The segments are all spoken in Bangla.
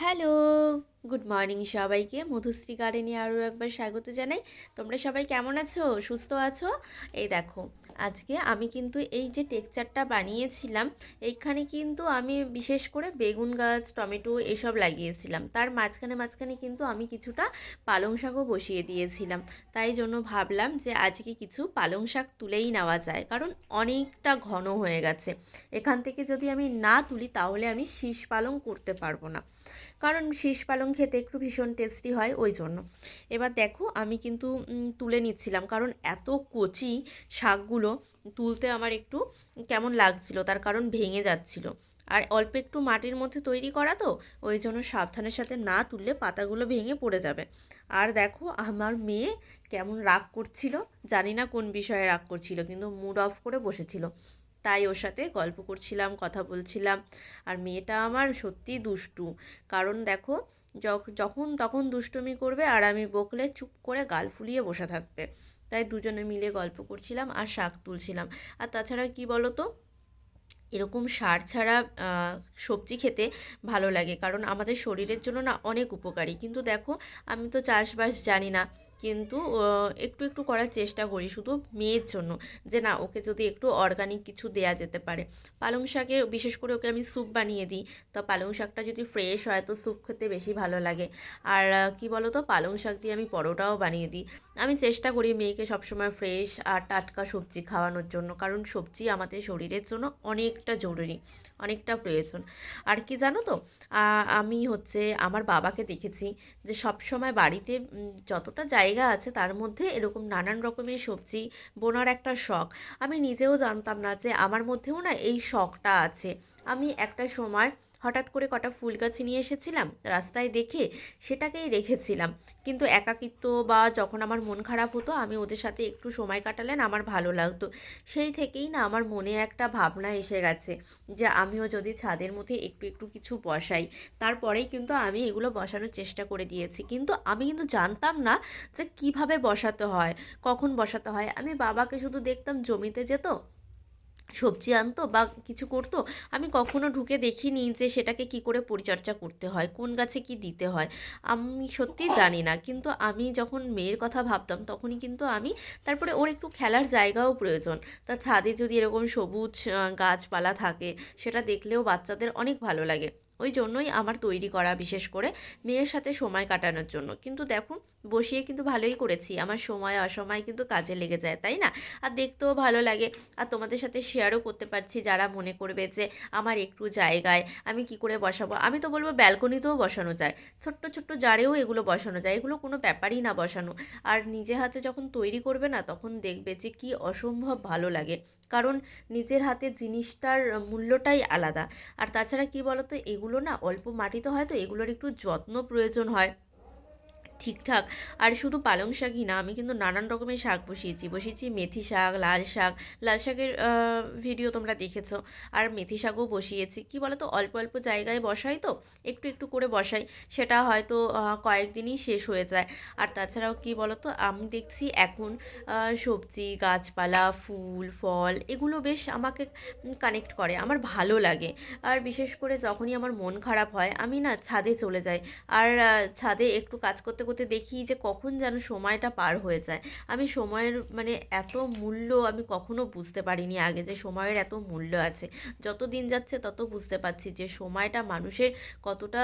হ্যালো, গুড মর্নিং সবাইকে। মধুশ্রী গার্ডেনে আরও একবার স্বাগত জানাই। তোমরা সবাই কেমন আছো? সুস্থ আছো? এই দেখো, আজকে আমি কিন্তু এই যে টেক্সচারটা বানিয়েছিলাম, এইখানে কিন্তু আমি বিশেষ করে বেগুন গাছ, টমেটো এসব লাগিয়েছিলাম। তার মাঝখানে মাঝখানে কিন্তু আমি কিছুটা পালং শাকও বসিয়ে দিয়েছিলাম। তাই জন্য ভাবলাম যে আজকে কিছু পালং শাক তুলেই নেওয়া যায়, কারণ অনেকটা ঘন হয়ে গেছে। এখান থেকে যদি আমি না তুলি তাহলে আমি শীষ পালং করতে পারবো না, কারণ শীষ পালং খেতে একটু ভীষণ টেস্টি হয় ওই জন্য। এবার দেখো আমি কিন্তু তুলে নিচ্ছিলাম, কারণ এত কচি শাকগুলো তুলতে আমার একটু কেমন লাগছিল, তার কারণ ভেঙে যাচ্ছিল। আর অল্প একটু মাটির মধ্যে তৈরি করা তো, ওই জন্য সাবধানের সাথে না তুললে পাতাগুলো ভেঙে পড়ে যাবে। আর দেখো আমার মেয়ে কেমন রাগ করছিল, জানি না কোন বিষয়ে রাগ করছিল, কিন্তু মুড অফ করে বসেছিল। তাই ওর সাথে গল্প করছিলাম, কথা বলছিলাম। আর মেয়েটা আমার সত্যিই দুষ্টু, কারণ দেখো যখন তখন দুষ্টুমি করবে, আর আমি বকলে চুপ করে গাল ফুলিয়ে বসে থাকবে। তাই দুজনে মিলে গল্প করছিলাম আর শাক তুলছিলাম। আর তাছাড়া কি বলো তো, এরকম সার ছাড়া সবজি খেতে ভালো লাগে, কারণ আমাদের শরীরের জন্য না অনেক উপকারী। কিন্তু দেখো, আমি তো চাষবাস জানি না, কিন্তু একটু একটু করার চেষ্টা করি শুধু মেয়ের জন্য, যে না ওকে যদি একটু অর্গানিক কিছু দেয়া যেতে পারে। পালং শাকে বিশেষ করে ওকে আমি স্যুপ বানিয়ে দিই, তো পালং শাকটা যদি ফ্রেশ হয় তো স্যুপ খেতে বেশি ভালো লাগে। আর কি বলো তো, পালং শাক দিয়ে আমি পরোটাও বানিয়ে দিই। আমি চেষ্টা করি মেয়েকে সবসময় ফ্রেশ আর টাটকা সবজি খাওয়ানোর জন্য, কারণ সবজি আমাদের শরীরের জন্য অনেকটা জরুরি, অনেকটা প্রয়োজন। আর কি জানো তো, আমি হচ্ছে আমার বাবাকে দেখেছি যে সব সময় বাড়িতে যতটা জায়গা আছে তার মধ্যে এরকম নানান রকমের সবজি বোনার একটা শখ। আমি নিজেও জানতাম না যে আমার মধ্যেও না এই শখটা আছে। আমি একটা সময় হঠাৎ করে কটা ফুল গাছ নিয়ে এসেছিলাম রাস্তায় দেখে, সেটাকেই রেখেছিলাম। কিন্তু একাকিত্ব বা যখন আমার মন খারাপ হতো, আমি ওদের সাথে একটু সময় কাটালেন আমার ভালো লাগতো। সেই থেকেই না আমার মনে একটা ভাবনা এসে গেছে যে আমিও যদি ছাদের মধ্যে একটু একটু কিছু বসাই। তারপরেই কিন্তু আমি এগুলো বসানোর চেষ্টা করে দিয়েছি, কিন্তু আমি কিন্তু জানতাম না যে কিভাবে বসাতে হয়, কখন বসাতে হয়। আমি বাবাকে শুধু দেখতাম জমিতে যেত, সবজি আনতো বা কিছু করতো, আমি কখনো ঢুকে দেখিনি যে সেটাকে কি করে পরিচর্যা করতে হয়, কোন গাছে কি দিতে হয়। আমি সত্যিই জানি না, কিন্তু আমি যখন মেয়ের কথা ভাবতাম তখনই কিন্তু আমি, তারপরে ওর একটু খেলার জায়গাও প্রয়োজন। তা ছাদে যদি এরকম সবুজ গাছপালা থাকে, সেটা দেখলেও বাচ্চাদের অনেক ভালো লাগে। ওই জন্যই আমার তৈরি করা, বিশেষ করে মেয়ের সাথে সময় কাটানোর জন্য। কিন্তু দেখো, বসিয়ে কিন্তু ভালোই করেছি, আমার সময় অসময় কিন্তু কাজে লেগে যায়, তাই না? আর দেখতেও ভালো লাগে। আর তোমাদের সাথে শেয়ারও করতে পারছি, যারা মনে করবে যে আমার একটু জায়গায় আমি কি করে বসাবো। আমি তো বলবো ব্যালকনিতেও বসানো যায়, ছোট্ট ছোট্ট জারেও এগুলো বসানো যায়, এগুলো কোনো ব্যাপারই না বসানো। আর নিজে হাতে যখন তৈরি করবে না, তখন দেখবে যে কি অসম্ভব ভালো লাগে, কারণ নিজের হাতে জিনিসটার মূল্যটাই আলাদা। আর তাছাড়া কি বলতো, এগুলো না অল্প মাটিতে হয় তো এগুলোর একটু যত্ন প্রয়োজন হয় ঠিকঠাক। আর শুধু পালং শাকই না, আমি কিন্তু নানান রকমের শাক বসিয়েছি মেথি শাক, লাল শাক। লাল শাকের ভিডিও তোমরা দেখেছো। আর মেথি শাকও বসিয়েছি। কি বলো তো, অল্প অল্প জায়গায় বসাই তো, একটু একটু করে বসাই, সেটা হয়তো কয়েকদিনই শেষ হয়ে যায়। আর তাছাড়াও কি বলো তো, আমি দেখছি এখন সবজি গাছপালা, ফুল ফল এগুলো বেশ আমাকে কানেক্ট করে, আমার ভালো লাগে। আর বিশেষ করে যখনই আমার মন খারাপ হয়, আমি না ছাদে চলে যাই। আর ছাদে একটু কাজ করতে করতে দেখি যে কখন যেন সময়টা পার হয়ে যায়। আমি সময়ের মানে এত মূল্য আমি কখনো বুঝতে পারিনি আগে, যে সময়ের এত মূল্য আছে। যত দিন যাচ্ছে তত বুঝতে পারছি যে সময়টা মানুষের কতটা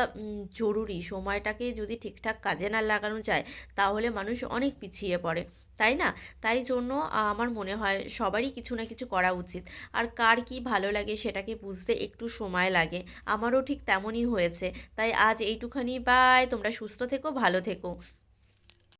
জরুরি। সময়টাকে যদি ঠিকঠাক কাজে না লাগানো যায়, তাহলে মানুষ অনেক পিছিয়ে পড়ে, তাই না? তাই জন্য আমার মনে হয় সবারই কিছু না কিছু করা উচিত। আর কার কি ভালো লাগে সেটাকে বুঝতে একটু সময় লাগে, আমারও ঠিক তেমনই হয়েছে। তাই আজ এইটুখানি, বাই। তোমরা সুস্থ থেকো, ভালো থেকো।